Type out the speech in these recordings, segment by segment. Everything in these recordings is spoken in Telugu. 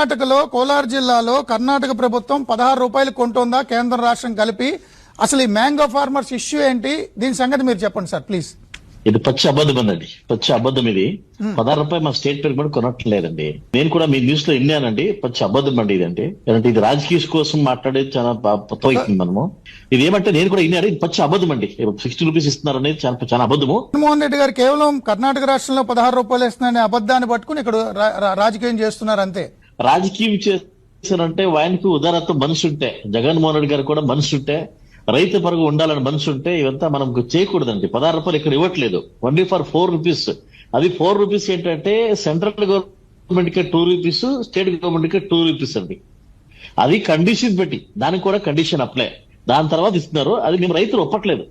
కర్ణాటకలో కోలార్ జిల్లాలో కర్ణాటక ప్రభుత్వం 16 రూపాయలు కొంటుందా కేంద్ర రాష్ట్రం కలిపి? అసలు ఈ మ్యాంగో ఫార్మర్స్ ఇష్యూ ఏంటి? దీని సంగతి మీరు చెప్పండి సార్ ప్లీజ్. ఇది పచ్చి అబద్ధం అండి, పచ్చి అబద్ధం. ఇది 16 రూపాయలు మా స్టేట్ పేరు కూడా కొనట్లేదండి. నేను కూడా మీ న్యూస్ లో విన్నానండి. పచ్చి అబద్ధం అండి ఇది. అంటే ఇది రాజకీయ కోసం మాట్లాడేది చాలా తోయింది మనము. ఇది ఏమంటే నేను కూడా విన్నాను, ఇది పచ్చి అబద్ధం అండి. 60 రూపీస్ ఇస్తున్నారు అనేది చాలా అబద్ధము. జగన్మోహన్ రెడ్డి గారు కేవలం కర్ణాటక రాష్ట్రంలో 16 రూపాయలు ఇస్తున్నారనే అబద్ధాన్ని పట్టుకుని ఇక్కడ రాజకీయం చేస్తున్నారు అంతే. రాజకీయం చేశారంటే ఆయనకు ఉదారత మనసు ఉంటే, జగన్మోహన్ రెడ్డి గారు కూడా మనసు ఉంటే, రైతు పరుగు ఉండాలని మనసు ఉంటే ఇవంతా మనం చేయకూడదండి. 16 రూపాయలు ఇక్కడ ఇవ్వట్లేదు, ఓన్లీ ఫర్ 4 రూపీస్. అది 4 రూపీస్ ఏంటంటే సెంట్రల్ గవర్నమెంట్ కి 2 రూపీస్, స్టేట్ గవర్నమెంట్ కి 2 రూపీస్ అండి. అది కండిషన్ పెట్టి, దానికి కూడా కండిషన్ అప్లై. దాని తర్వాత ఇస్తున్నారు. అది మేము రైతులు ఒప్పట్లేదు.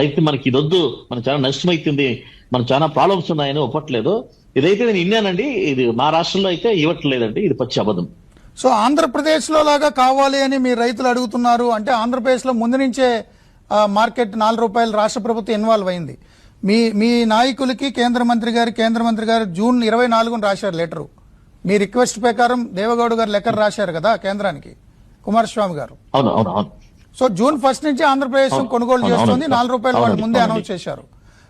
రైతు మనకి ఇదొద్దు, మనకు చాలా నష్టం అవుతుంది, మనకు చాలా ప్రాబ్లమ్స్ ఉన్నాయని ఒప్పట్లేదు. ఇదైతే నేను విన్నానండి. ఇది మా రాష్ట్రంలో అయితే ఇవ్వట్లేదండి. ఇది పచ్చి అబద్ధం. సో ఆంధ్రప్రదేశ్ లో లాగా కావాలి అని మీ రైతులు అడుగుతున్నారు అంటే, ఆంధ్రప్రదేశ్ లో ముందు నుంచే మార్కెట్ 4 రూపాయలు రాష్ట్ర ప్రభుత్వం ఇన్వాల్వ్ అయింది. మీ నాయకులకి కేంద్ర మంత్రి గారు జూన్ 24న రాశారు లెటరు. మీ రిక్వెస్ట్ ప్రకారం దేవగౌడ గారు లెటర్ రాశారు కదా కేంద్రానికి, కుమారస్వామి గారు. సో జూన్ 1 నుంచి ఆంధ్రప్రదేశ్ కొనుగోలు చేస్తుంది. 4 రూపాయలు వాళ్ళు ముందే అనౌన్స్ చేశారు.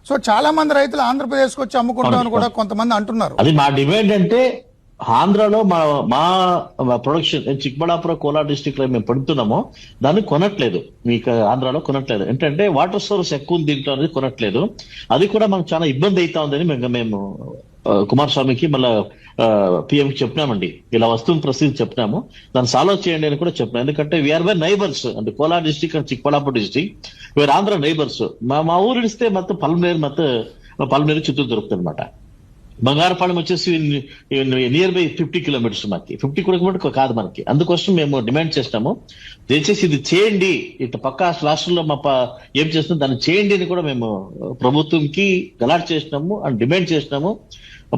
సో చాలా మంది రైతులు ఆంధ్రప్రదేశ్ కు వచ్చి అమ్ముకుంటామని కూడా కొంతమంది అంటున్నారు. అది మా డిమాండ్. అంటే ఆంధ్రాలో మా ప్రొడక్షన్ చిక్బళాపురం, కోలార్ డిస్ట్రిక్ట్ లో మేము పెడుతున్నామో దాన్ని కొనట్లేదు. మీకు ఆంధ్రాలో కొనట్లేదు. ఏంటంటే వాటర్ సోర్స్ ఎక్కువ ఉంది దీంట్లో అనేది కొనట్లేదు. అది కూడా మనకు చాలా ఇబ్బంది అవుతా ఉందని మేము కుమారస్వామికి మళ్ళా పిఎం కి చెప్పినామండి. ఇలా వస్తున్న పరిస్థితి చెప్పినాము, దాన్ని సాల్వ్ చేయండి అని కూడా చెప్పినాం. ఎందుకంటే వీఆర్ బై నైబర్స్ అంటే Kolar district and Chikballapuram district we are Andhra neighbours. మా ఊరు ఇస్తే మొత్తం పల్మనేరు చిత్తూరు దొరుకుతుంది అనమాట. బంగారపాలెం వచ్చేసి నియర్ బై 50 కిలోమీటర్స్. మనకి 50 కిలోమీటర్ కాదు మనకి. అందుకోసం మేము డిమాండ్ చేస్తాము, దయచేసి ఇది చేయండి. ఇట్లా పక్క రాష్ట్రంలో ఏం చేస్తున్నాం దాన్ని చేయండి అని కూడా మేము ప్రభుత్వంకి గలాట్ చేసినాము అండ్ డిమాండ్ చేసినాము.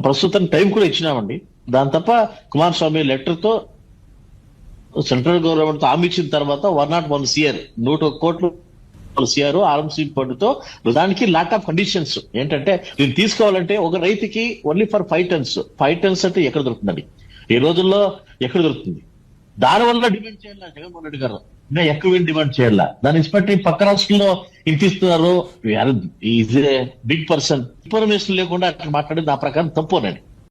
ప్రస్తుతం టైం కూడా ఇచ్చినామండి. దాని తప్ప కుమారస్వామి లెటర్ తో సెంట్రల్ గవర్నమెంట్ తో హామీ ఇచ్చిన తర్వాత 101 CR 100 కోట్లు CR ఆర్ఎంసీ ఫండ్తో దానికి లాట్ ఆఫ్ కండిషన్స్. ఏంటంటే దీన్ని తీసుకోవాలంటే ఒక రైతుకి ఓన్లీ ఫర్ 5 టన్స్. 5 టన్స్ అంటే ఎక్కడ దొరుకుతుందండి ఈ రోజుల్లో? ఎక్కడ దొరుకుతుంది? దానివల్ల డిమాండ్ చేయాలా జగన్మోహన్ రెడ్డి గారు? ఇంకా ఎక్కువ డిమాండ్ చేయాలా? దాన్ని ఇన్స్పెక్ట్ పక్క రాష్ట్రంలో ఇంత ఇస్తున్నారు. Is a big person. Information లేకుండా అక్కడ మాట్లాడేది నా ప్రకారం తప్పు అనండి.